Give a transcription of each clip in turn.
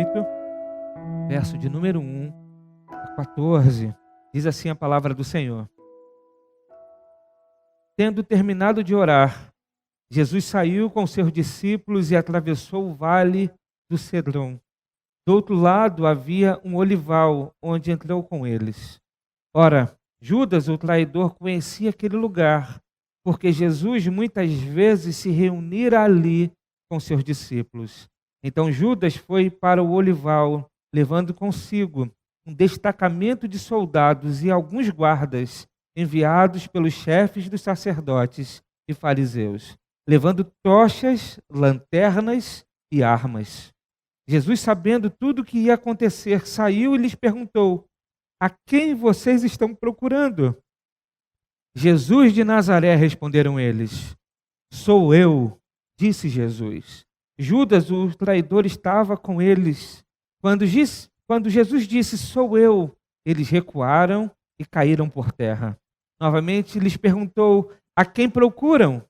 18, verso de número 1 a 14. Diz assim a palavra do Senhor. Tendo terminado de orar, Jesus saiu com seus discípulos e atravessou o vale do Cedron. Do outro lado havia um olival, onde entrou com eles. Ora, Judas, o traidor, conhecia aquele lugar, porque Jesus muitas vezes se reunira ali com seus discípulos. Então Judas foi para o olival, levando consigo um destacamento de soldados e alguns guardas, enviados pelos chefes dos sacerdotes e fariseus, levando tochas, lanternas e armas. Jesus, sabendo tudo o que ia acontecer, saiu e lhes perguntou: a quem vocês estão procurando? Jesus de Nazaré, responderam eles. Sou eu, disse Jesus. Judas, o traidor, estava com eles. Quando Jesus disse, sou eu, eles recuaram e caíram por terra. Novamente lhes perguntou, a quem procuram?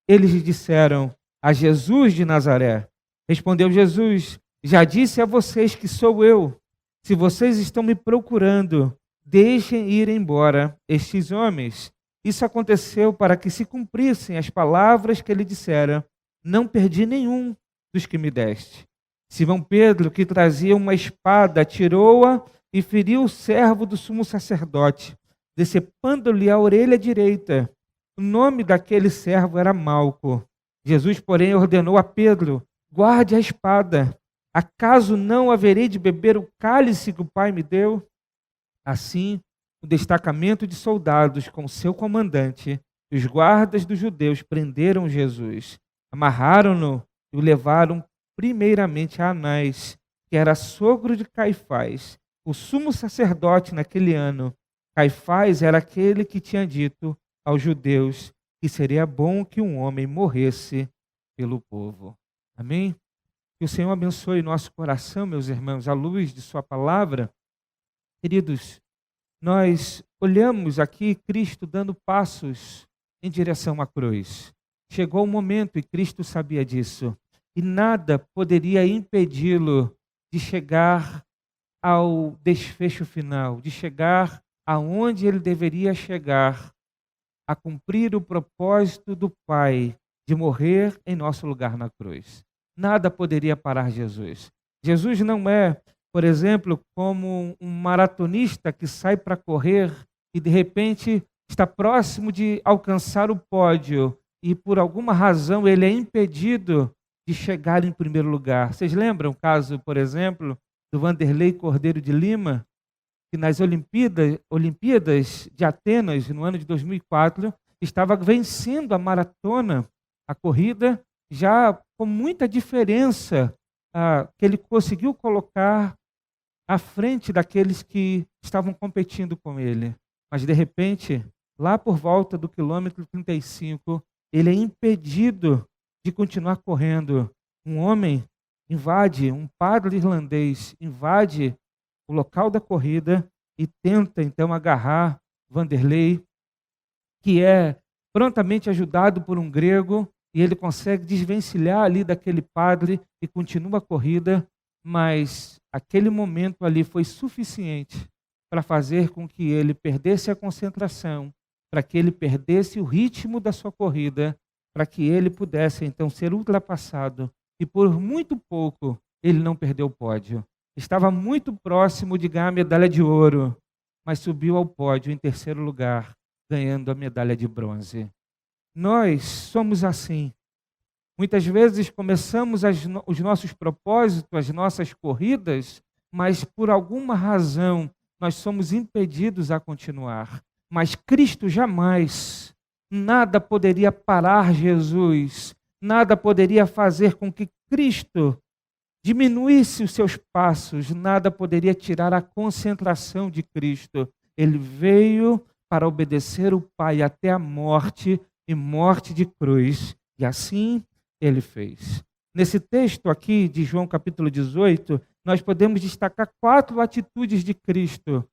Eles lhe disseram, a Jesus de Nazaré. Respondeu Jesus, já disse a vocês que sou eu. Se vocês estão me procurando, deixem ir embora estes homens. Isso aconteceu para que se cumprissem as palavras que ele dissera, não perdi nenhum dos que me deste. Simão Pedro, que trazia uma espada, atirou-a e feriu o servo do sumo sacerdote, decepando-lhe a orelha direita. O nome daquele servo era Malco. Jesus, porém, ordenou a Pedro, guarde a espada. Acaso não haverei de beber o cálice que o Pai me deu? Assim, o destacamento de soldados com seu comandante e os guardas dos judeus prenderam Jesus, amarraram-no e o levaram primeiramente a Anás, que era sogro de Caifás, o sumo sacerdote naquele ano. Caifás era aquele que tinha dito aos judeus que seria bom que um homem morresse pelo povo. Amém? Que o Senhor abençoe nosso coração, meus irmãos, à luz de sua palavra. Queridos, nós olhamos aqui Cristo dando passos em direção à cruz. Chegou o momento, e Cristo sabia disso, e nada poderia impedi-lo de chegar ao desfecho final, de chegar aonde ele deveria chegar, a cumprir o propósito do Pai de morrer em nosso lugar na cruz. Nada poderia parar Jesus. Jesus não é, por exemplo, como um maratonista que sai para correr e de repente está próximo de alcançar o pódio e por alguma razão ele é impedido de chegar em primeiro lugar. Vocês lembram o caso, por exemplo, do Vanderlei Cordeiro de Lima, que nas Olimpíadas de Atenas, no ano de 2004, estava vencendo a maratona, a corrida, já com muita diferença, que ele conseguiu colocar à frente daqueles que estavam competindo com ele. Mas, de repente, lá por volta do quilômetro 35, ele é impedido de continuar correndo. Um homem invade, um padre irlandês invade o local da corrida e tenta, então, agarrar Vanderlei, que é prontamente ajudado por um grego, e ele consegue desvencilhar ali daquele padre e continua a corrida, mas aquele momento ali foi suficiente para fazer com que ele perdesse a concentração, para que ele perdesse o ritmo da sua corrida, para que ele pudesse então ser ultrapassado. E por muito pouco ele não perdeu o pódio. Estava muito próximo de ganhar a medalha de ouro, mas subiu ao pódio em terceiro lugar, ganhando a medalha de bronze. Nós somos assim. Muitas vezes começamos os nossos propósitos, as nossas corridas, mas por alguma razão nós somos impedidos a continuar. Mas Cristo jamais, nada poderia parar Jesus, nada poderia fazer com que Cristo diminuísse os seus passos, nada poderia tirar a concentração de Cristo. Ele veio para obedecer o Pai até a morte, e morte de cruz. E assim ele fez. Nesse texto aqui de João capítulo 18, nós podemos destacar 4 atitudes de Cristo.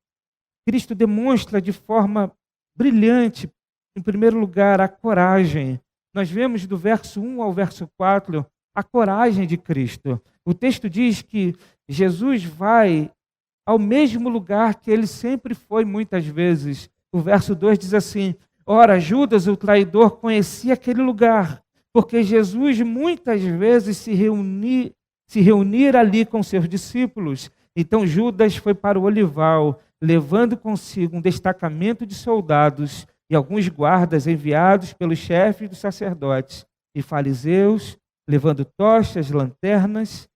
Cristo demonstra de forma brilhante, em primeiro lugar, a coragem. Nós vemos do verso 1 ao verso 4 a coragem de Cristo. O texto diz que Jesus vai ao mesmo lugar que ele sempre foi muitas vezes. O verso 2 diz assim: ora, Judas, o traidor, conhecia aquele lugar, porque Jesus muitas vezes se reunira ali com seus discípulos. Então Judas foi para o olival, levando consigo um destacamento de soldados e alguns guardas enviados pelos chefes dos sacerdotes e fariseus, levando tochas, lanternas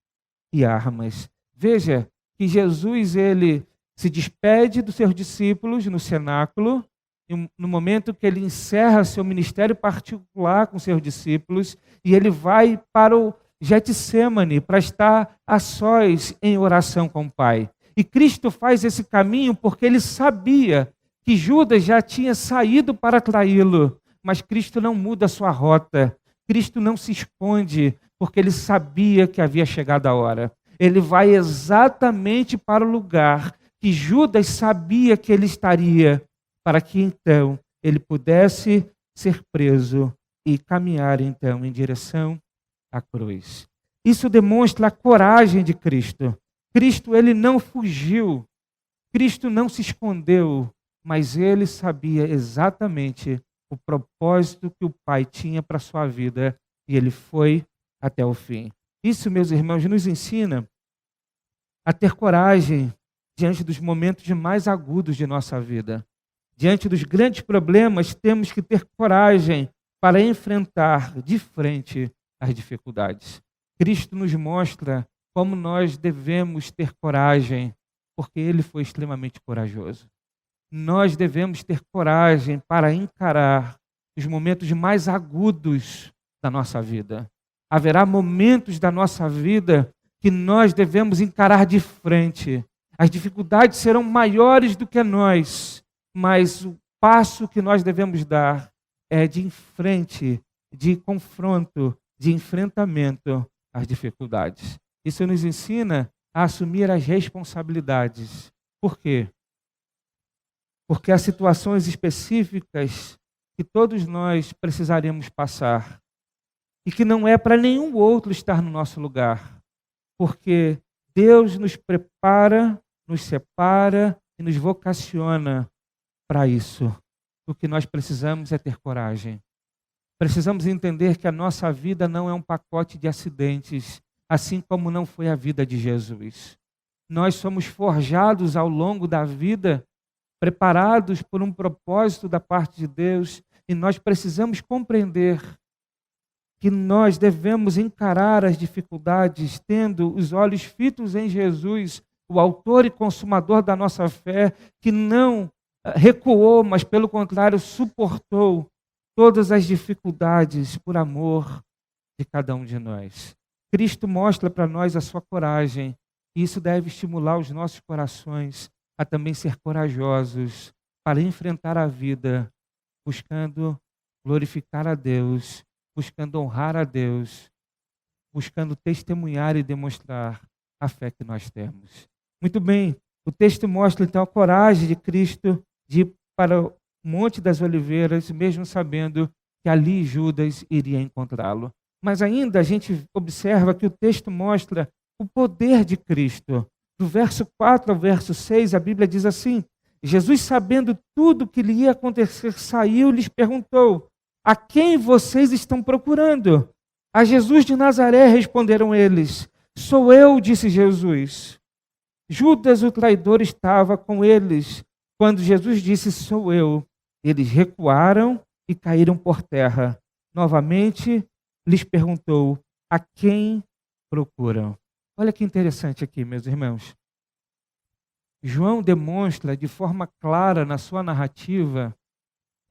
e armas. Veja que Jesus ele se despede dos seus discípulos no cenáculo, no momento que ele encerra seu ministério particular com seus discípulos, e ele vai para o Getsêmani para estar a sós em oração com o Pai. E Cristo faz esse caminho porque ele sabia que Judas já tinha saído para traí-lo, mas Cristo não muda a sua rota. Cristo não se esconde, porque ele sabia que havia chegado a hora. Ele vai exatamente para o lugar que Judas sabia que ele estaria, para que então ele pudesse ser preso e caminhar então em direção à cruz. Isso demonstra a coragem de Cristo. Cristo ele não fugiu, Cristo não se escondeu, mas ele sabia exatamente o propósito que o Pai tinha para a sua vida e ele foi até o fim. Isso, meus irmãos, nos ensina a ter coragem diante dos momentos mais agudos de nossa vida. Diante dos grandes problemas, temos que ter coragem para enfrentar de frente as dificuldades. Cristo nos mostra como nós devemos ter coragem, porque ele foi extremamente corajoso. Nós devemos ter coragem para encarar os momentos mais agudos da nossa vida. Haverá momentos da nossa vida que nós devemos encarar de frente. As dificuldades serão maiores do que nós, mas o passo que nós devemos dar é de em frente, de confronto, de enfrentamento às dificuldades. Isso nos ensina a assumir as responsabilidades. Por quê? Porque há situações específicas que todos nós precisaremos passar e que não é para nenhum outro estar no nosso lugar, porque Deus nos prepara, nos separa e nos vocaciona para isso. O que nós precisamos é ter coragem. Precisamos entender que a nossa vida não é um pacote de acidentes, assim como não foi a vida de Jesus. Nós somos forjados ao longo da vida, preparados por um propósito da parte de Deus, e nós precisamos compreender que nós devemos encarar as dificuldades tendo os olhos fitos em Jesus, o autor e consumador da nossa fé, que não recuou, mas pelo contrário suportou todas as dificuldades por amor de cada um de nós. Cristo mostra para nós a sua coragem, e isso deve estimular os nossos corações a também ser corajosos para enfrentar a vida, buscando glorificar a Deus, buscando honrar a Deus, buscando testemunhar e demonstrar a fé que nós temos. Muito bem, o texto mostra então a coragem de Cristo de ir para o Monte das Oliveiras, mesmo sabendo que ali Judas iria encontrá-lo. Mas ainda a gente observa que o texto mostra o poder de Cristo. Do verso 4 ao verso 6, a Bíblia diz assim: Jesus, sabendo tudo que lhe ia acontecer, saiu e lhes perguntou: a quem vocês estão procurando? A Jesus de Nazaré, responderam eles. Sou eu, disse Jesus. Judas, o traidor, estava com eles. Quando Jesus disse, sou eu, eles recuaram e caíram por terra. Novamente, lhes perguntou, a quem procuram? Olha que interessante aqui, meus irmãos. João demonstra de forma clara na sua narrativa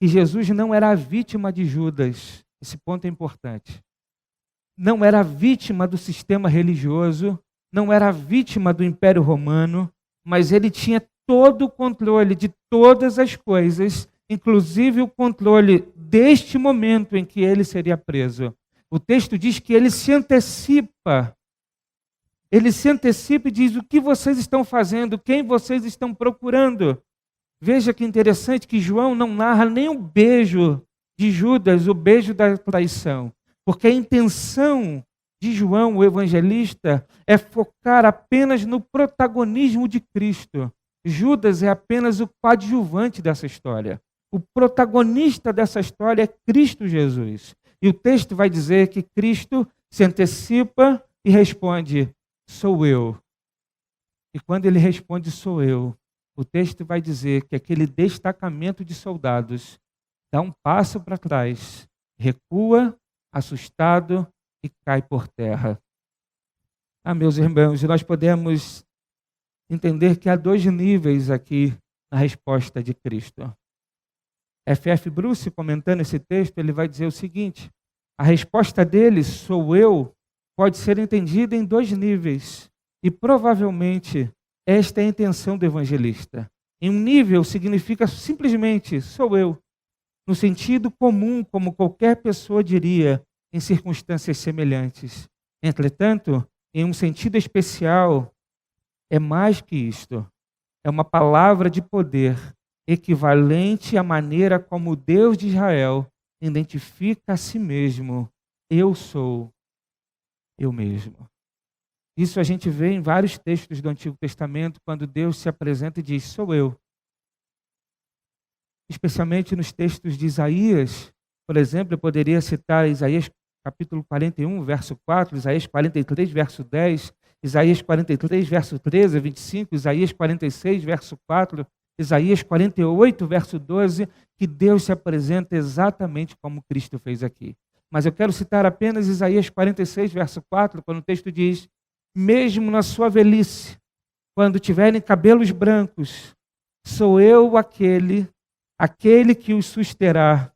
que Jesus não era a vítima de Judas. Esse ponto é importante. Não era a vítima do sistema religioso, não era a vítima do Império Romano, mas ele tinha todo o controle de todas as coisas, inclusive o controle deste momento em que ele seria preso. O texto diz que ele se antecipa. Ele se antecipa e diz o que vocês estão fazendo, quem vocês estão procurando. Veja que interessante que João não narra nem o beijo de Judas, o beijo da traição, porque a intenção de João, o evangelista, é focar apenas no protagonismo de Cristo. Judas é apenas o coadjuvante dessa história. O protagonista dessa história é Cristo Jesus. E o texto vai dizer que Cristo se antecipa e responde: sou eu. E quando ele responde, sou eu, o texto vai dizer que aquele destacamento de soldados dá um passo para trás, recua, assustado, e cai por terra. Meus irmãos, nós podemos entender que há dois níveis aqui na resposta de Cristo. F.F. Bruce, comentando esse texto, ele vai dizer o seguinte: a resposta dele, sou eu, pode ser entendida em dois níveis. E provavelmente esta é a intenção do evangelista. Em um nível significa simplesmente, sou eu, no sentido comum, como qualquer pessoa diria, em circunstâncias semelhantes. Entretanto, em um sentido especial, é mais que isto. É uma palavra de poder, equivalente à maneira como o Deus de Israel identifica a si mesmo. Eu sou eu mesmo. Isso a gente vê em vários textos do Antigo Testamento, quando Deus se apresenta e diz, sou eu. Especialmente nos textos de Isaías, por exemplo, eu poderia citar Isaías capítulo 41, verso 4, Isaías 43, verso 10, Isaías 43, verso 13 a 25, Isaías 46, verso 4, Isaías 48, verso 12, que Deus se apresenta exatamente como Cristo fez aqui. Mas eu quero citar apenas Isaías 46, verso 4, quando o texto diz, mesmo na sua velhice, quando tiverem cabelos brancos, sou eu aquele que os susterá.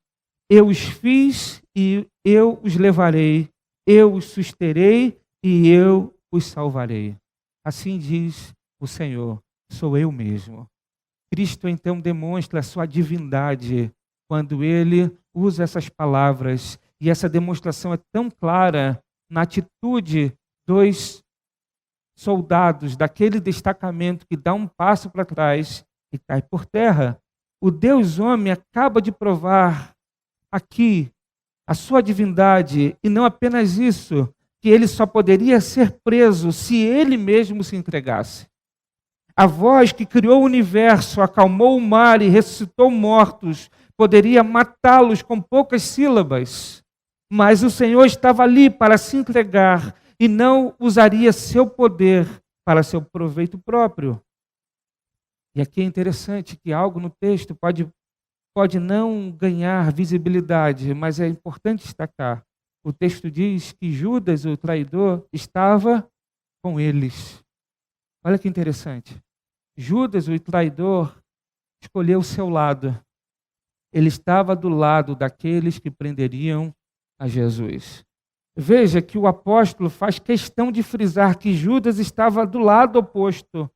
Eu os fiz e eu os levarei. Eu os susterei e eu os salvarei. Assim diz o Senhor, sou eu mesmo. Cristo então demonstra a sua divindade quando ele usa essas palavras. E essa demonstração é tão clara na atitude dos soldados, daquele destacamento que dá um passo para trás e cai por terra. O Deus homem acaba de provar aqui a sua divindade, e não apenas isso, que ele só poderia ser preso se ele mesmo se entregasse. A voz que criou o universo, acalmou o mar e ressuscitou mortos, poderia matá-los com poucas sílabas, mas o Senhor estava ali para se entregar e não usaria seu poder para seu proveito próprio. E aqui é interessante que algo no texto pode não ganhar visibilidade, mas é importante destacar. O texto diz que Judas, o traidor, estava com eles. Olha que interessante. Judas, o traidor, escolheu o seu lado. Ele estava do lado daqueles que prenderiam a Jesus. Veja que o apóstolo faz questão de frisar que Judas estava do lado oposto.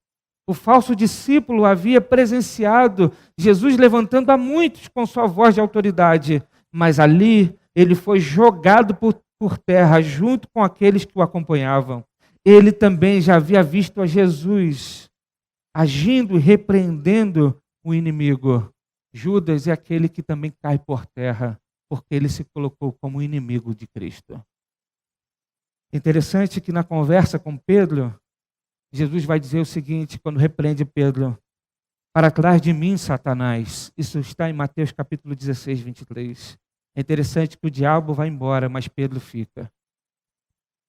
O falso discípulo havia presenciado Jesus levantando a muitos com sua voz de autoridade, mas ali ele foi jogado por terra junto com aqueles que o acompanhavam. Ele também já havia visto a Jesus agindo e repreendendo o inimigo. Judas é aquele que também cai por terra, porque ele se colocou como inimigo de Cristo. Interessante que na conversa com Pedro, Jesus vai dizer o seguinte, quando repreende Pedro, para trás de mim, Satanás. Isso está em Mateus capítulo 16, 23. É interessante que o diabo vai embora, mas Pedro fica.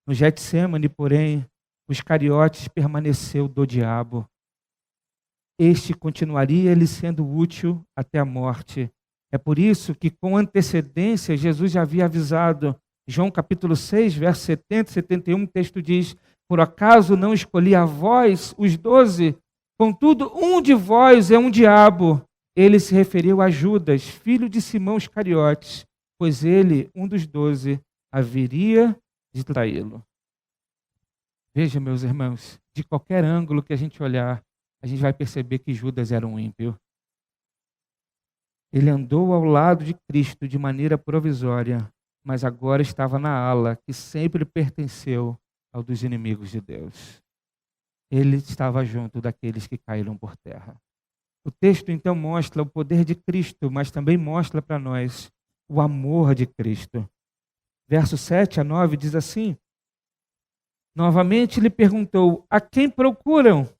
No Getsêmani, porém, o Iscariotes permaneceu do diabo. Este continuaria lhe sendo útil até a morte. É por isso que com antecedência Jesus já havia avisado. João capítulo 6, verso 70 e 71, o texto diz, por acaso não escolhi a vós, os 12? Contudo, um de vós é um diabo. Ele se referiu a Judas, filho de Simão Iscariotes, pois ele, um dos 12, haveria de traí-lo. Veja, meus irmãos, de qualquer ângulo que a gente olhar, a gente vai perceber que Judas era um ímpio. Ele andou ao lado de Cristo de maneira provisória, mas agora estava na ala que sempre pertenceu ao dos inimigos de Deus. Ele estava junto daqueles que caíram por terra. O texto então mostra o poder de Cristo, mas também mostra para nós o amor de Cristo. Verso 7 a 9 diz assim, Novamente lhe perguntou: a quem procuram?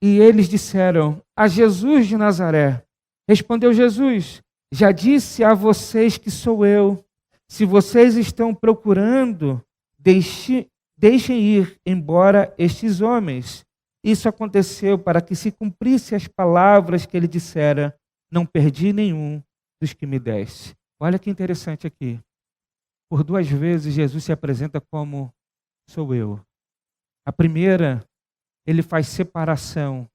E eles disseram: a Jesus de Nazaré. Respondeu Jesus: já disse a vocês que sou eu. Se vocês estão procurando, deixem ir embora estes homens. Isso aconteceu para que se cumprisse as palavras que ele dissera: não perdi nenhum dos que me deste. Olha que interessante aqui. Por 2 vezes Jesus se apresenta como sou eu. A primeira, ele faz separação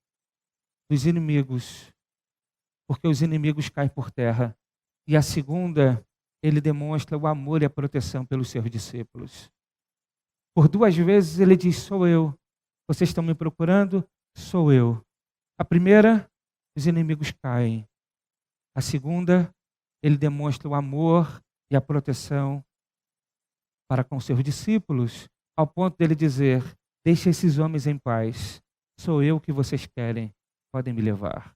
dos inimigos, porque os inimigos caem por terra. E a segunda, ele demonstra o amor e a proteção pelos seus discípulos. Por 2 vezes ele diz: sou eu. Vocês estão me procurando? Sou eu. A primeira, os inimigos caem. A segunda, ele demonstra o amor e a proteção para com seus discípulos, ao ponto dele dizer: deixe esses homens em paz. Sou eu que vocês querem. Podem me levar.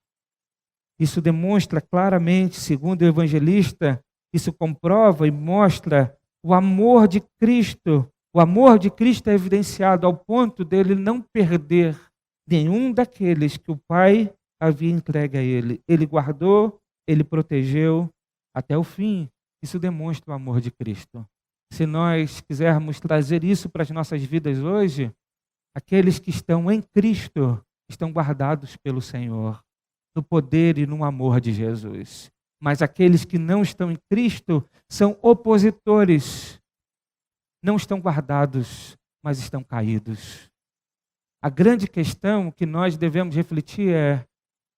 Isso demonstra claramente, segundo o evangelista, isso comprova e mostra o amor de Cristo. O amor de Cristo é evidenciado ao ponto dele não perder nenhum daqueles que o Pai havia entregue a ele. Ele guardou, ele protegeu até o fim. Isso demonstra o amor de Cristo. Se nós quisermos trazer isso para as nossas vidas hoje, aqueles que estão em Cristo estão guardados pelo Senhor, no poder e no amor de Jesus. Mas aqueles que não estão em Cristo são opositores, não estão guardados, mas estão caídos. A grande questão que nós devemos refletir é: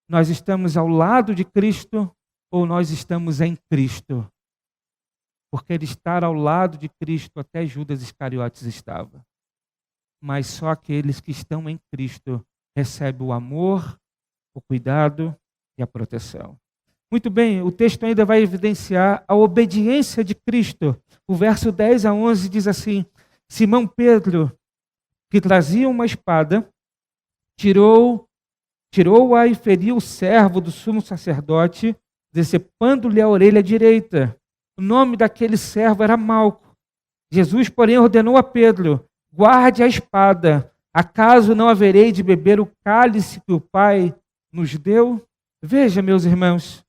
nós estamos ao lado de Cristo ou nós estamos em Cristo? Porque ele estar ao lado de Cristo, até Judas Iscariotes estava. Mas só aqueles que estão em Cristo recebem o amor, o cuidado e a proteção. Muito bem, o texto ainda vai evidenciar a obediência de Cristo. O verso 10 a 11 diz assim: Simão que trazia uma espada, tirou-a e feriu o servo do sumo sacerdote, decepando-lhe a orelha direita. O nome daquele servo era Malco. Jesus, porém, ordenou a Pedro: guarde a espada. Acaso não haverei de beber o cálice que o Pai nos deu? Veja, meus irmãos,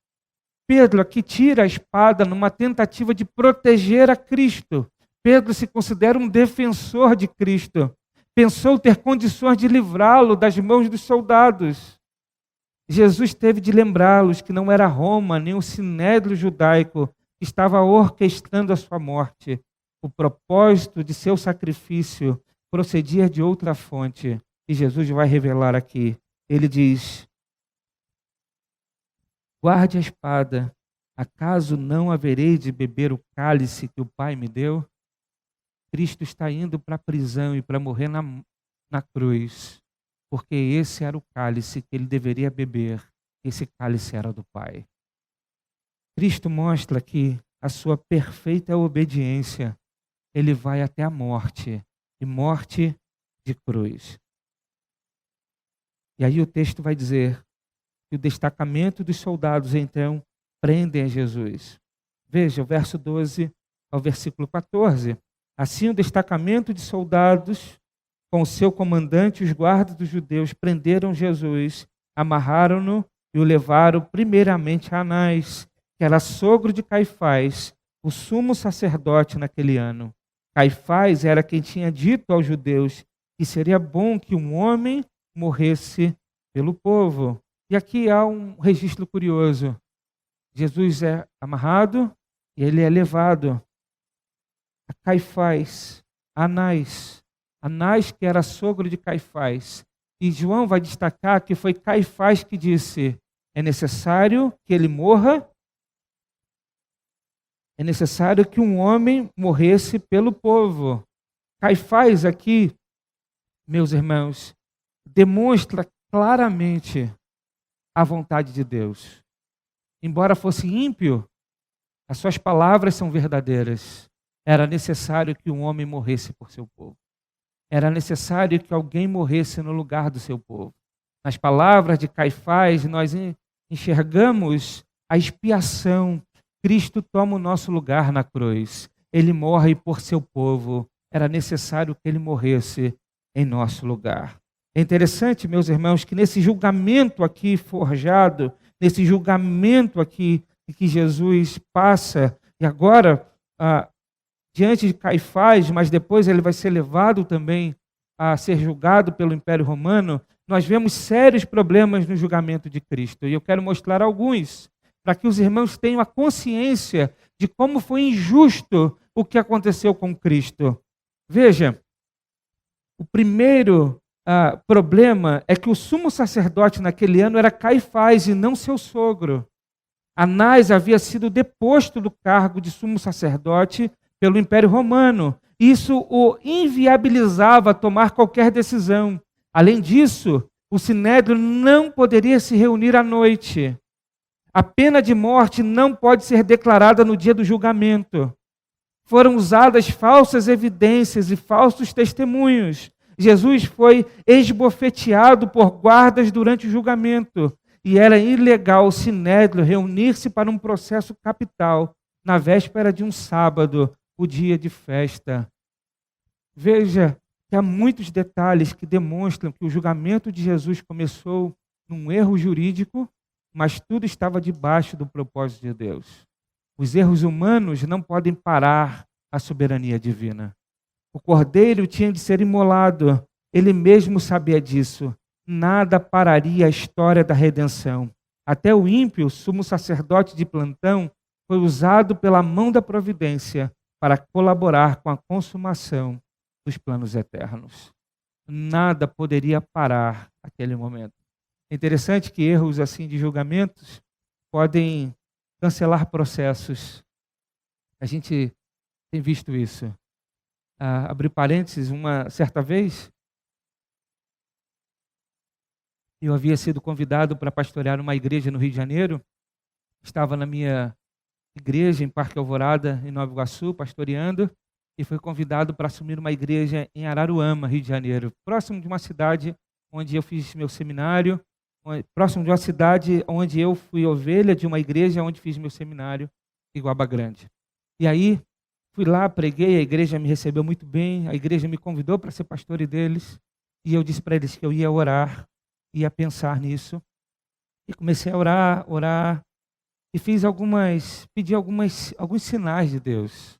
Pedro aqui tira a espada numa tentativa de proteger a Cristo. Pedro se considera um defensor de Cristo. Pensou ter condições de livrá-lo das mãos dos soldados. Jesus teve de lembrá-los que não era Roma, nem o sinédrio judaico que estava orquestrando a sua morte. O propósito de seu sacrifício procedia de outra fonte. E Jesus vai revelar aqui. Ele diz: guarde a espada. Acaso não haverei de beber o cálice que o Pai me deu? Cristo está indo para a prisão e para morrer na cruz, porque esse era o cálice que ele deveria beber. Esse cálice era do Pai. Cristo mostra que a sua perfeita obediência, ele vai até a morte, e morte de cruz. E aí o texto vai dizer que o destacamento dos soldados, então, prendem a Jesus. Veja, o verso 12 ao versículo 14. Assim, o destacamento de soldados, com o seu comandante, os guardas dos judeus, prenderam Jesus, amarraram-no e o levaram primeiramente a Anás, que era sogro de Caifás, o sumo sacerdote naquele ano. Caifás era quem tinha dito aos judeus que seria bom que um homem morresse pelo povo. E aqui há um registro curioso. Jesus é amarrado e ele é levado a Caifás, Anás, que era sogro de Caifás. E João vai destacar que foi Caifás que disse: é necessário que ele morra, é necessário que um homem morresse pelo povo. Caifás aqui, meus irmãos, demonstra claramente a vontade de Deus. Embora fosse ímpio, as suas palavras são verdadeiras. Era necessário que um homem morresse por seu povo. Era necessário que alguém morresse no lugar do seu povo. Nas palavras de Caifás, nós enxergamos a expiação. Cristo toma o nosso lugar na cruz. Ele morre por seu povo. era necessário que ele morresse em nosso lugar. É interessante, meus irmãos, que nesse julgamento aqui forjado, nesse julgamento aqui que Jesus passa, e agora, diante de Caifás, mas depois ele vai ser levado também a ser julgado pelo Império Romano, nós vemos sérios problemas no julgamento de Cristo. E eu quero mostrar alguns, para que os irmãos tenham a consciência de como foi injusto o que aconteceu com Cristo. Veja, o primeiro problema é que o sumo sacerdote naquele ano era Caifás e não seu sogro. Anás havia sido deposto do cargo de sumo sacerdote pelo Império Romano. Isso o inviabilizava tomar qualquer decisão. Além disso, o Sinédrio não poderia se reunir à noite. A pena de morte não pode ser declarada no dia do julgamento. Foram usadas falsas evidências e falsos testemunhos. Jesus foi esbofeteado por guardas durante o julgamento. E era ilegal o Sinédrio reunir-se para um processo capital na véspera de um sábado, o dia de festa. Veja que há muitos detalhes que demonstram que o julgamento de Jesus começou num erro jurídico, mas tudo estava debaixo do propósito de Deus. Os erros humanos não podem parar a soberania divina. O cordeiro tinha de ser imolado. Ele mesmo sabia disso. Nada pararia a história da redenção. Até o ímpio, sumo sacerdote de plantão, foi usado pela mão da providência para colaborar com a consumação dos planos eternos. Nada poderia parar aquele momento. É interessante que erros assim de julgamentos podem cancelar processos. A gente tem visto isso. Abrir parênteses, uma certa vez, eu havia sido convidado para pastorear uma igreja no Rio de Janeiro. Estava na minha igreja em Parque Alvorada, em Nova Iguaçu, pastoreando, e fui convidado para assumir uma igreja em Araruama, Rio de Janeiro, próximo de uma cidade onde eu fiz meu seminário, próximo de uma cidade onde eu fui ovelha de uma igreja onde fiz meu seminário, em Guaba Grande. E aí, fui lá, preguei, a igreja me recebeu muito bem, a igreja me convidou para ser pastor deles, e eu disse para eles que eu ia orar, ia pensar nisso. E comecei a orar, e pedi alguns sinais de Deus,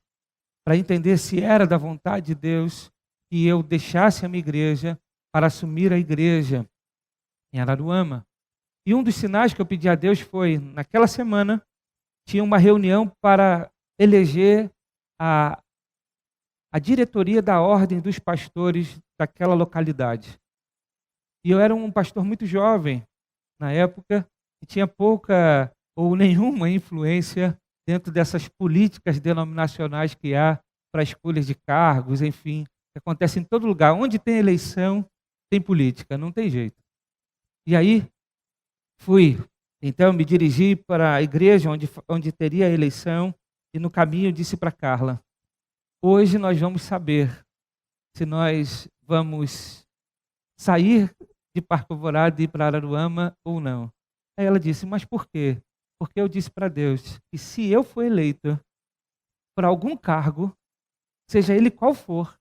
para entender se era da vontade de Deus que eu deixasse a minha igreja para assumir a igreja em Araruama. E um dos sinais que eu pedi a Deus foi, naquela semana, tinha uma reunião para eleger a diretoria da ordem dos pastores daquela localidade. E eu era um pastor muito jovem na época, e tinha pouca ou nenhuma influência dentro dessas políticas denominacionais que há para escolhas de cargos, enfim, que acontece em todo lugar. Onde tem eleição, tem política, não tem jeito. E aí, então me dirigi para a igreja onde teria a eleição, e no caminho disse para Carla: hoje nós vamos saber se nós vamos sair de Parque Alvorada e ir para Araruama ou não. Aí ela disse: mas por quê? Porque eu disse para Deus que se eu for eleito para algum cargo, seja ele qual for,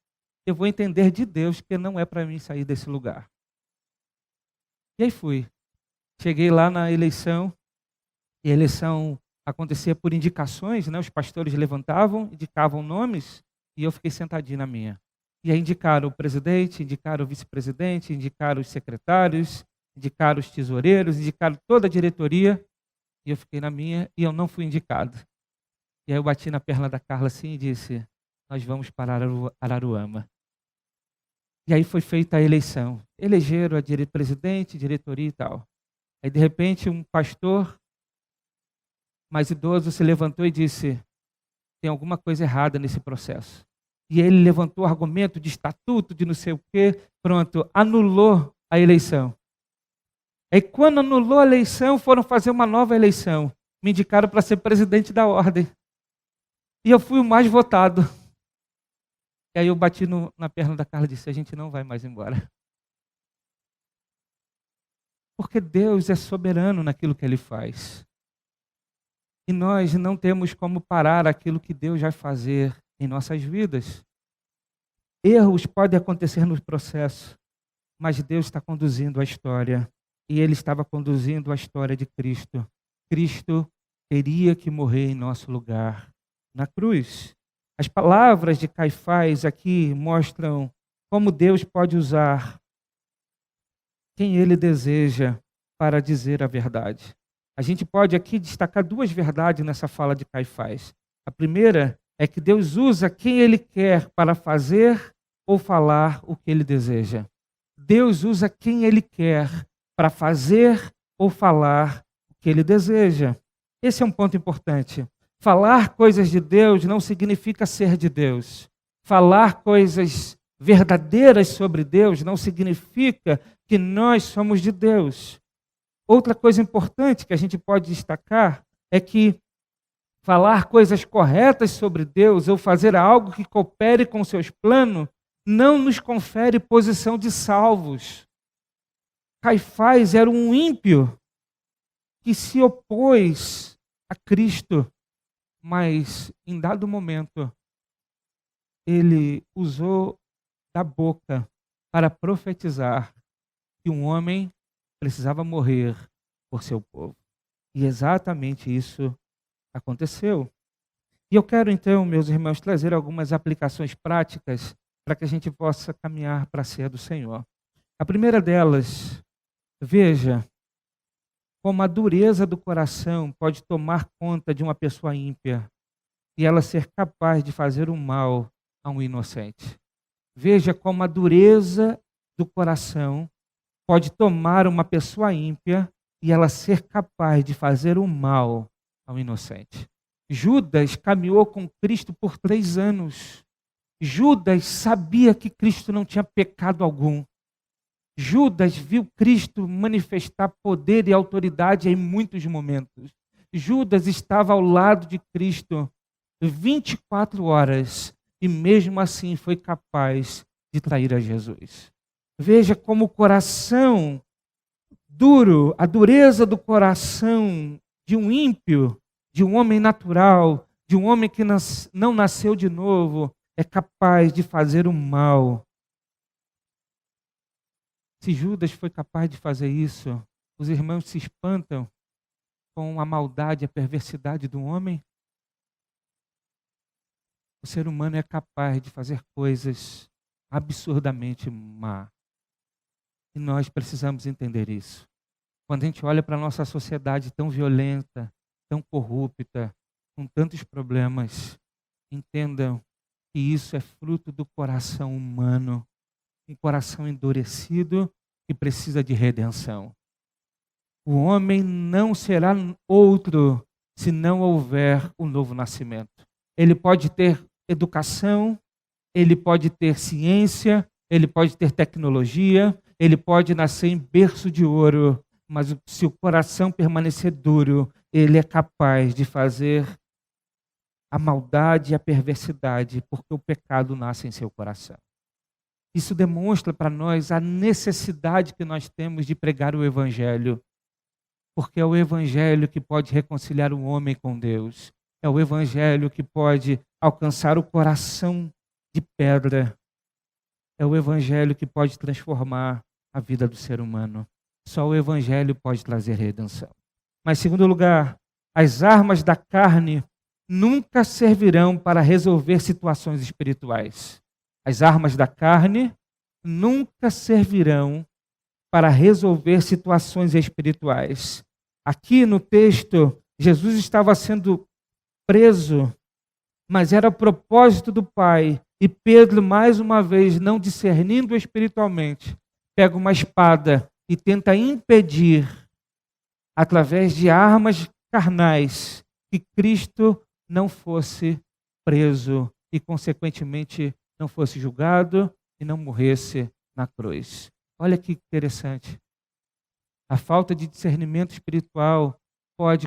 eu vou entender de Deus que não é para mim sair desse lugar. E aí fui. Cheguei lá na eleição, e a eleição acontecia por indicações, né? Os pastores levantavam, indicavam nomes, e eu fiquei sentadinho na minha. E aí indicaram o presidente, indicaram o vice-presidente, indicaram os secretários, indicaram os tesoureiros, indicaram toda a diretoria, e eu fiquei na minha, e eu não fui indicado. E aí eu bati na perna da Carla assim e disse: nós vamos para Araruama. E aí foi feita a eleição. Elegeram a presidente, diretoria e tal. Aí de repente um pastor mais idoso se levantou e disse: tem alguma coisa errada nesse processo. E ele levantou argumento de estatuto, de não sei o quê, pronto, anulou a eleição. Aí quando anulou a eleição, foram fazer uma nova eleição. Me indicaram para ser presidente da ordem. E eu fui o mais votado. E aí eu bati na perna da Carla e disse: a gente não vai mais embora. Porque Deus é soberano naquilo que Ele faz. E nós não temos como parar aquilo que Deus vai fazer em nossas vidas. Erros podem acontecer no processo, mas Deus está conduzindo a história. E Ele estava conduzindo a história de Cristo. Cristo teria que morrer em nosso lugar na cruz. As palavras de Caifás aqui mostram como Deus pode usar quem Ele deseja para dizer a verdade. A gente pode aqui destacar duas verdades nessa fala de Caifás. A primeira é que Deus usa quem Ele quer para fazer ou falar o que Ele deseja. Deus usa quem Ele quer para fazer ou falar o que Ele deseja. Esse é um ponto importante. Falar coisas de Deus não significa ser de Deus. Falar coisas verdadeiras sobre Deus não significa que nós somos de Deus. Outra coisa importante que a gente pode destacar é que falar coisas corretas sobre Deus ou fazer algo que coopere com seus planos não nos confere posição de salvos. Caifás era um ímpio que se opôs a Cristo, mas em dado momento ele usou da boca para profetizar que um homem precisava morrer por seu povo. E exatamente isso aconteceu. E eu quero então, meus irmãos, trazer algumas aplicações práticas para que a gente possa caminhar para a ceia do Senhor. A primeira delas, veja como a dureza do coração pode tomar conta de uma pessoa ímpia e ela ser capaz de fazer o mal a um inocente. Veja como a dureza do coração pode tomar uma pessoa ímpia e ela ser capaz de fazer o mal ao inocente. Judas caminhou com Cristo por 3 anos. Judas sabia que Cristo não tinha pecado algum. Judas viu Cristo manifestar poder e autoridade em muitos momentos. Judas estava ao lado de Cristo 24 horas e mesmo assim foi capaz de trair a Jesus. Veja como o coração duro, a dureza do coração de um ímpio, de um homem natural, de um homem que não nasceu de novo, é capaz de fazer o mal. Se Judas foi capaz de fazer isso, os irmãos se espantam com a maldade e a perversidade do homem? O ser humano é capaz de fazer coisas absurdamente má. E nós precisamos entender isso. Quando a gente olha para a nossa sociedade tão violenta, tão corrupta, com tantos problemas, entendam que isso é fruto do coração humano, um coração endurecido que precisa de redenção. O homem não será outro se não houver o novo nascimento. Ele pode ter educação, ele pode ter ciência, ele pode ter tecnologia, ele pode nascer em berço de ouro, mas se o coração permanecer duro, ele é capaz de fazer a maldade e a perversidade, porque o pecado nasce em seu coração. Isso demonstra para nós a necessidade que nós temos de pregar o Evangelho, porque é o Evangelho que pode reconciliar o homem com Deus. É o Evangelho que pode alcançar o coração de pedra. É o Evangelho que pode transformar a vida do ser humano. Só o Evangelho pode trazer redenção. Mas, em segundo lugar, as armas da carne nunca servirão para resolver situações espirituais. As armas da carne nunca servirão para resolver situações espirituais. Aqui no texto, Jesus estava sendo preso, mas era o propósito do Pai. E Pedro, mais uma vez, não discernindo espiritualmente, pega uma espada e tenta impedir, através de armas carnais, que Cristo não fosse preso e, consequentemente, não fosse julgado e não morresse na cruz. Olha que interessante. A falta de discernimento espiritual pode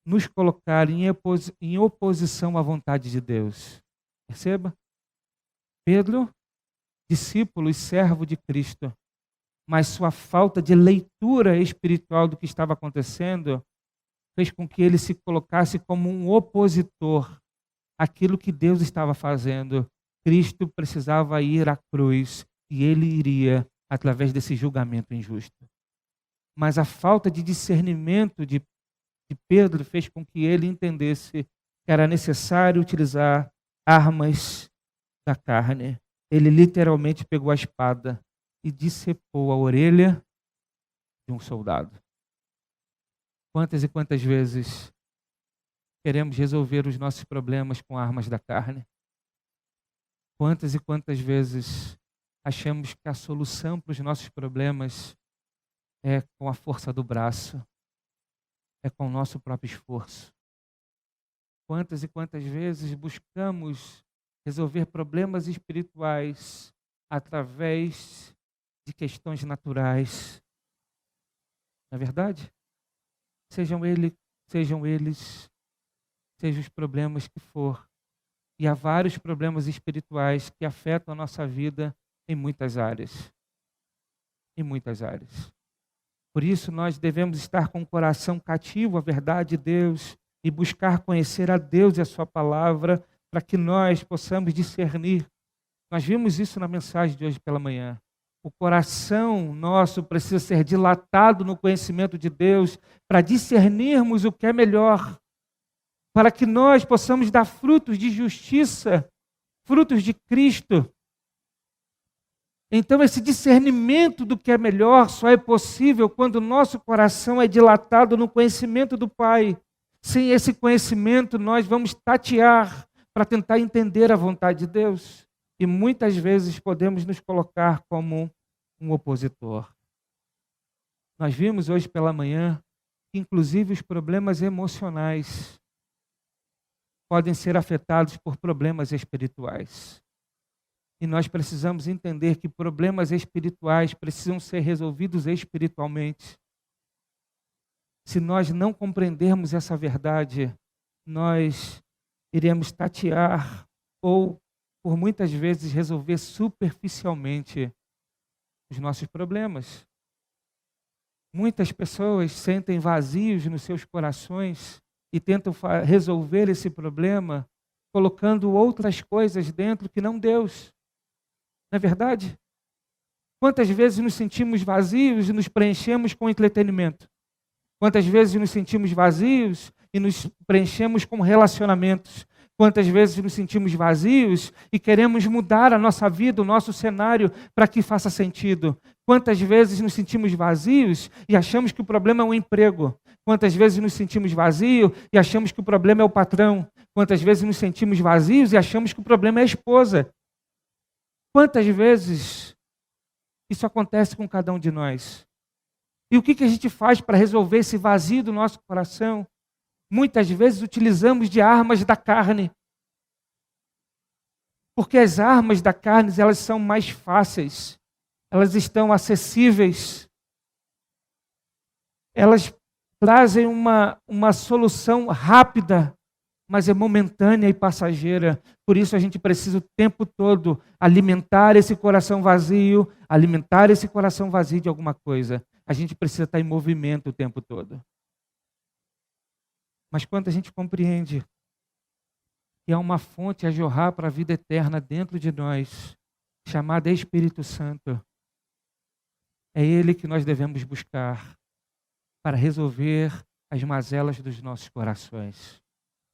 nos colocar em oposição à vontade de Deus. Perceba? Pedro, discípulo e servo de Cristo, mas sua falta de leitura espiritual do que estava acontecendo fez com que ele se colocasse como um opositor àquilo que Deus estava fazendo Cristo precisava ir à cruz e ele iria através desse julgamento injusto. Mas a falta de discernimento de Pedro fez com que ele entendesse que era necessário utilizar armas da carne. Ele literalmente pegou a espada e decepou a orelha de um soldado. Quantas e quantas vezes queremos resolver os nossos problemas com armas da carne? Quantas e quantas vezes achamos que a solução para os nossos problemas é com a força do braço, é com o nosso próprio esforço? Quantas e quantas vezes buscamos resolver problemas espirituais através de questões naturais? Não é verdade? Sejam os problemas que for. E há vários problemas espirituais que afetam a nossa vida em muitas áreas. Em muitas áreas. Por isso nós devemos estar com o coração cativo à verdade de Deus e buscar conhecer a Deus e a sua palavra para que nós possamos discernir. Nós vimos isso na mensagem de hoje pela manhã. O coração nosso precisa ser dilatado no conhecimento de Deus para discernirmos o que é melhor, para que nós possamos dar frutos de justiça, frutos de Cristo. Então esse discernimento do que é melhor só é possível quando o nosso coração é dilatado no conhecimento do Pai. Sem esse conhecimento nós vamos tatear para tentar entender a vontade de Deus. E muitas vezes podemos nos colocar como um opositor. Nós vimos hoje pela manhã que inclusive os problemas emocionais podem ser afetados por problemas espirituais. E nós precisamos entender que problemas espirituais precisam ser resolvidos espiritualmente. Se nós não compreendermos essa verdade, nós iremos tatear ou, por muitas vezes, resolver superficialmente os nossos problemas. Muitas pessoas sentem vazios nos seus corações e tentam resolver esse problema colocando outras coisas dentro que não Deus. Não é verdade? Quantas vezes nos sentimos vazios e nos preenchemos com entretenimento? Quantas vezes nos sentimos vazios e nos preenchemos com relacionamentos? Quantas vezes nos sentimos vazios e queremos mudar a nossa vida, o nosso cenário, para que faça sentido? Quantas vezes nos sentimos vazios e achamos que o problema é um emprego? Quantas vezes nos sentimos vazios e achamos que o problema é o patrão? Quantas vezes nos sentimos vazios e achamos que o problema é a esposa? Quantas vezes isso acontece com cada um de nós? E o que a gente faz para resolver esse vazio do nosso coração? Muitas vezes utilizamos de armas da carne. Porque as armas da carne, elas são mais fáceis. Elas estão acessíveis. Elas trazem uma solução rápida, mas é momentânea e passageira. Por isso a gente precisa o tempo todo alimentar esse coração vazio, de alguma coisa. A gente precisa estar em movimento o tempo todo. Mas quando a gente compreende que há uma fonte a jorrar para a vida eterna dentro de nós, chamada Espírito Santo, é Ele que nós devemos buscar para resolver as mazelas dos nossos corações.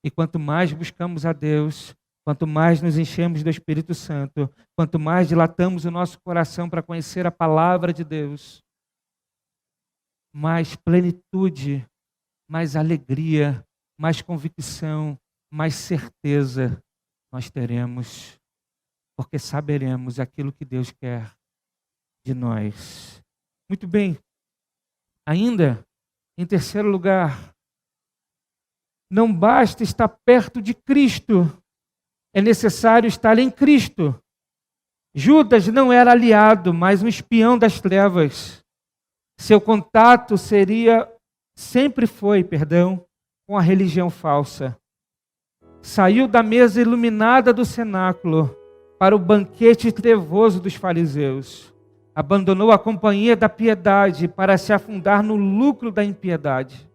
E quanto mais buscamos a Deus, quanto mais nos enchemos do Espírito Santo, quanto mais dilatamos o nosso coração para conhecer a palavra de Deus, mais plenitude, mais alegria, mais convicção, mais certeza nós teremos, porque saberemos aquilo que Deus quer de nós. Muito bem. Ainda, em terceiro lugar, não basta estar perto de Cristo, é necessário estar em Cristo. Judas não era aliado, mas um espião das trevas. Seu contato sempre foi, com a religião falsa. Saiu da mesa iluminada do cenáculo para o banquete trevoso dos fariseus. Abandonou a companhia da piedade para se afundar no lucro da impiedade.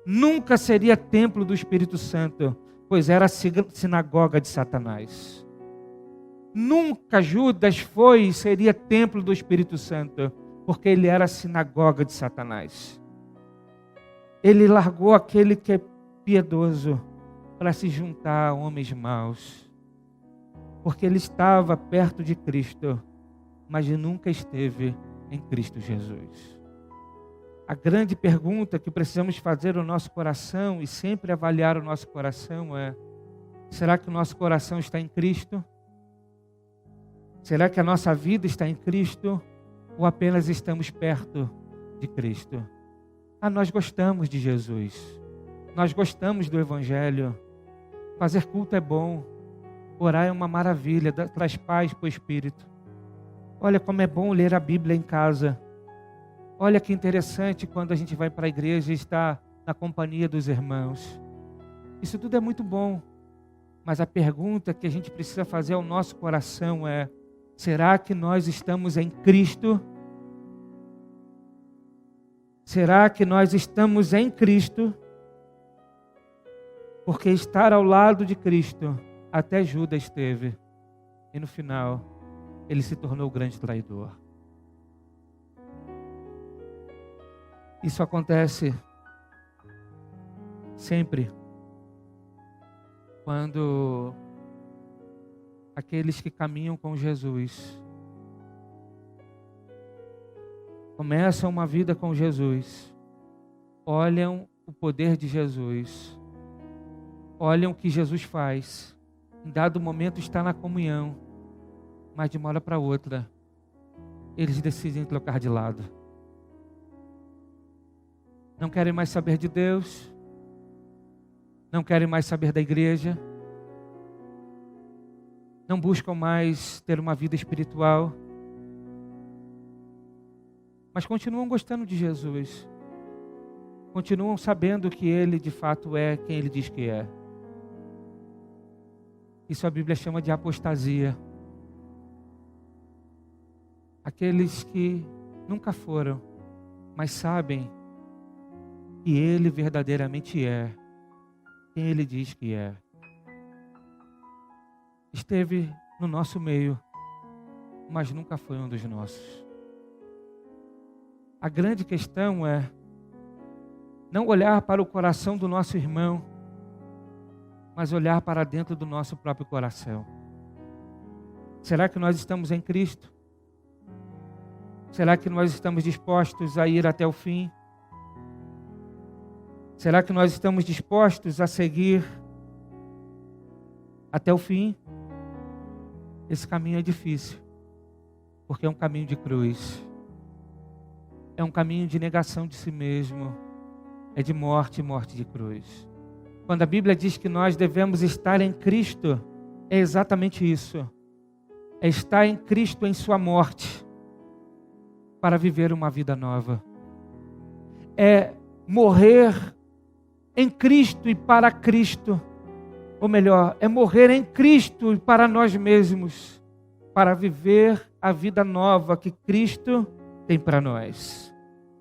Nunca seria templo do Espírito Santo, pois era a sinagoga de Satanás. Nunca Judas foi e seria templo do Espírito Santo, porque ele era a sinagoga de Satanás. Ele largou aquele que é piedoso para se juntar a homens maus, porque ele estava perto de Cristo, mas nunca esteve em Cristo Jesus. A grande pergunta que precisamos fazer no nosso coração e sempre avaliar o nosso coração é: será que o nosso coração está em Cristo? Será que a nossa vida está em Cristo? Ou apenas estamos perto de Cristo? Nós gostamos de Jesus. Nós gostamos do Evangelho. Fazer culto é bom. Orar é uma maravilha, traz paz para o Espírito. Olha como é bom ler a Bíblia em casa. Olha que interessante quando a gente vai para a igreja e está na companhia dos irmãos. Isso tudo é muito bom. Mas a pergunta que a gente precisa fazer ao nosso coração é: será que nós estamos em Cristo? Será que nós estamos em Cristo? Porque estar ao lado de Cristo, até Judas esteve. E no final, ele se tornou o grande traidor. Isso acontece sempre quando aqueles que caminham com Jesus começam uma vida com Jesus, olham o poder de Jesus, olham o que Jesus faz, em dado momento está na comunhão, mas de uma hora para outra eles decidem trocar de lado. Não querem mais saber de Deus, não querem mais saber da igreja, não buscam mais ter uma vida espiritual, mas continuam gostando de Jesus, continuam sabendo que Ele de fato é quem Ele diz que é. Isso a Bíblia chama de apostasia. Aqueles que nunca foram, mas sabem que Ele verdadeiramente é quem Ele diz que é. Esteve no nosso meio, mas nunca foi um dos nossos. A grande questão é não olhar para o coração do nosso irmão, mas olhar para dentro do nosso próprio coração. Será que nós estamos em Cristo? Será que nós estamos dispostos a ir até o fim? Será que nós estamos dispostos a seguir até o fim? Esse caminho é difícil, porque é um caminho de cruz. É um caminho de negação de si mesmo. É de morte e morte de cruz. Quando a Bíblia diz que nós devemos estar em Cristo, é exatamente isso. É estar em Cristo em sua morte, para viver uma vida nova. É morrer em Cristo e para Cristo. Ou melhor, é morrer em Cristo e para nós mesmos, para viver a vida nova que Cristo tem para nós.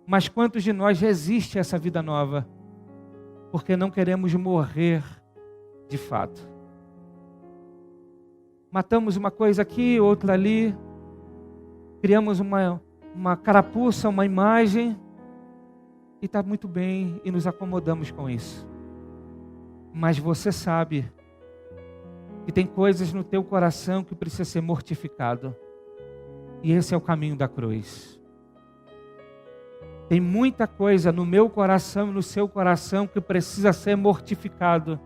Mas quantos de nós resistem a essa vida nova? Porque não queremos morrer de fato. Matamos uma coisa aqui, outra ali, criamos uma carapuça, uma imagem, e está muito bem, e nos acomodamos com isso. Mas você sabe que tem coisas no teu coração que precisa ser mortificado. E esse é o caminho da cruz. Tem muita coisa no meu coração e no seu coração que precisa ser mortificado.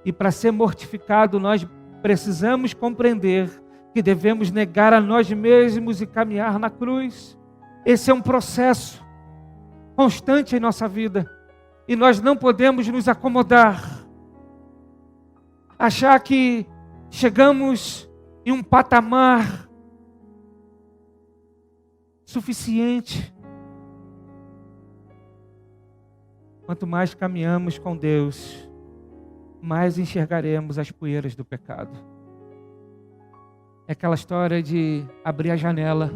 E para ser mortificado, nós precisamos compreender que devemos negar a nós mesmos e caminhar na cruz. Esse é um processo constante em nossa vida. E nós não podemos nos acomodar. Achar que chegamos em um patamar suficiente. Quanto mais caminhamos com Deus, mais enxergaremos as poeiras do pecado. É aquela história de abrir a janela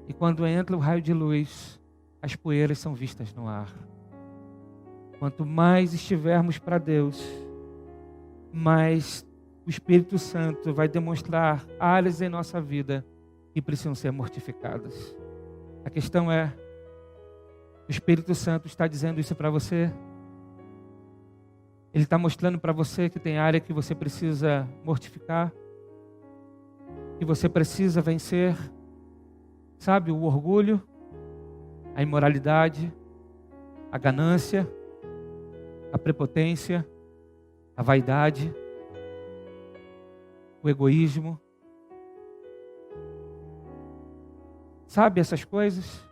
e quando entra o raio de luz, as poeiras são vistas no ar. Quanto mais estivermos para Deus, mais o Espírito Santo vai demonstrar áreas em nossa vida que precisam ser mortificadas. A questão é, o Espírito Santo está dizendo isso para você? Ele está mostrando para você que tem área que você precisa mortificar, que você precisa vencer, sabe, o orgulho, a imoralidade, a ganância, a prepotência, a vaidade, o egoísmo. Sabe essas coisas?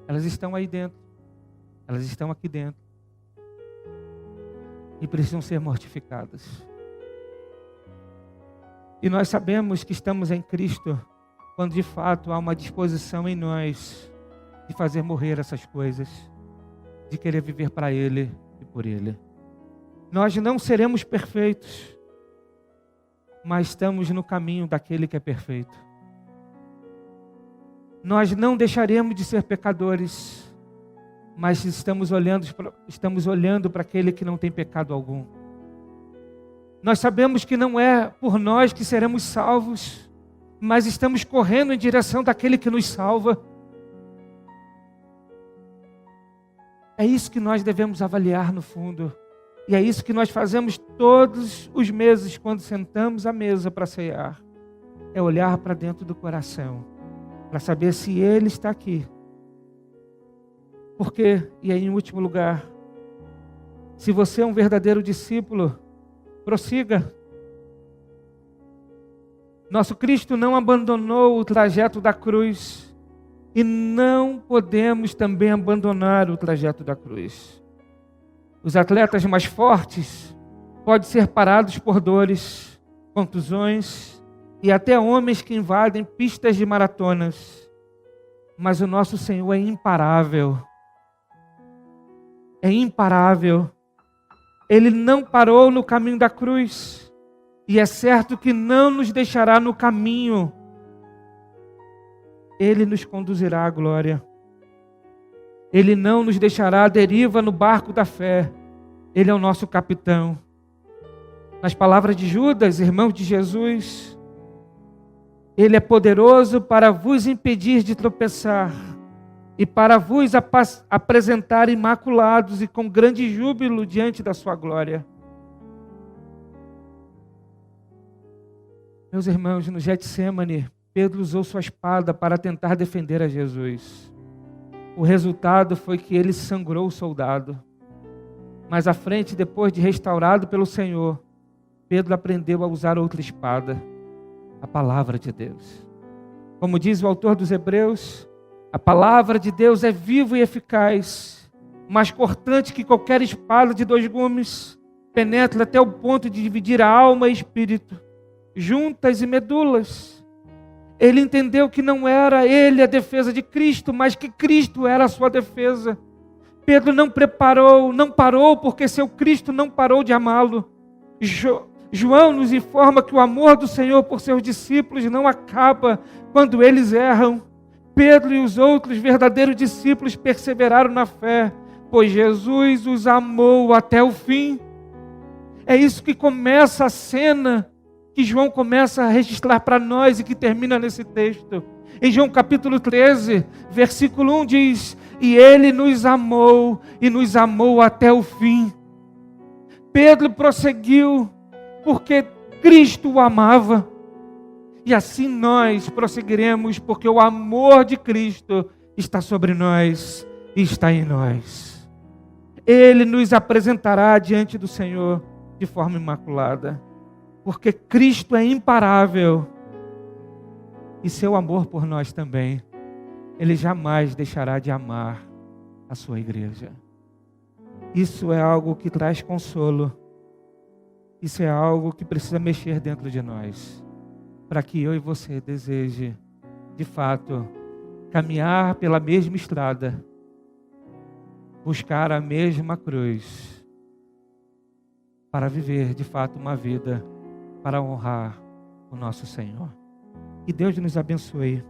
Elas estão aí dentro. Elas estão aqui dentro. E precisam ser mortificadas. E nós sabemos que estamos em Cristo quando de fato há uma disposição em nós de fazer morrer essas coisas, de querer viver para Ele e por Ele. Nós não seremos perfeitos, mas estamos no caminho daquele que é perfeito. Nós não deixaremos de ser pecadores, mas estamos olhando para aquele que não tem pecado algum. Nós sabemos que não é por nós que seremos salvos, mas estamos correndo em direção daquele que nos salva. É isso que nós devemos avaliar no fundo. E é isso que nós fazemos todos os meses quando sentamos à mesa para ceiar. É olhar para dentro do coração, para saber se Ele está aqui. Porque, e aí em último lugar, se você é um verdadeiro discípulo, prossiga. Nosso Cristo não abandonou o trajeto da cruz e não podemos também abandonar o trajeto da cruz. Os atletas mais fortes podem ser parados por dores, contusões e até homens que invadem pistas de maratonas. Mas o nosso Senhor é imparável. É imparável. Ele não parou no caminho da cruz. E é certo que não nos deixará no caminho. Ele nos conduzirá à glória. Ele não nos deixará à deriva no barco da fé. Ele é o nosso capitão. Nas palavras de Judas, irmão de Jesus, Ele é poderoso para vos impedir de tropeçar e para vos apresentar imaculados e com grande júbilo diante da sua glória. Meus irmãos, no Getsemane, Pedro usou sua espada para tentar defender a Jesus. O resultado foi que ele sangrou o soldado. Mas à frente, depois de restaurado pelo Senhor, Pedro aprendeu a usar outra espada, a palavra de Deus. Como diz o autor dos Hebreus, a palavra de Deus é viva e eficaz, mais cortante que qualquer espada de 2 gumes, penetra até o ponto de dividir a alma e espírito, juntas e medulas. Ele entendeu que não era ele a defesa de Cristo, mas que Cristo era a sua defesa. Pedro não parou porque seu Cristo não parou de amá-lo. João nos informa que o amor do Senhor por seus discípulos não acaba quando eles erram. Pedro e os outros verdadeiros discípulos perseveraram na fé, pois Jesus os amou até o fim. É isso que começa a cena que João começa a registrar para nós e que termina nesse texto. Em João capítulo 13, versículo 1 diz: e Ele nos amou e nos amou até o fim. Pedro prosseguiu porque Cristo o amava. E assim nós prosseguiremos porque o amor de Cristo está sobre nós e está em nós. Ele nos apresentará diante do Senhor de forma imaculada, porque Cristo é imparável e seu amor por nós também. Ele jamais deixará de amar a sua igreja. Isso é algo que traz consolo. Isso é algo que precisa mexer dentro de nós, para que eu e você deseje, de fato, caminhar pela mesma estrada, buscar a mesma cruz, para viver, de fato, uma vida para honrar o nosso Senhor. Que Deus nos abençoe.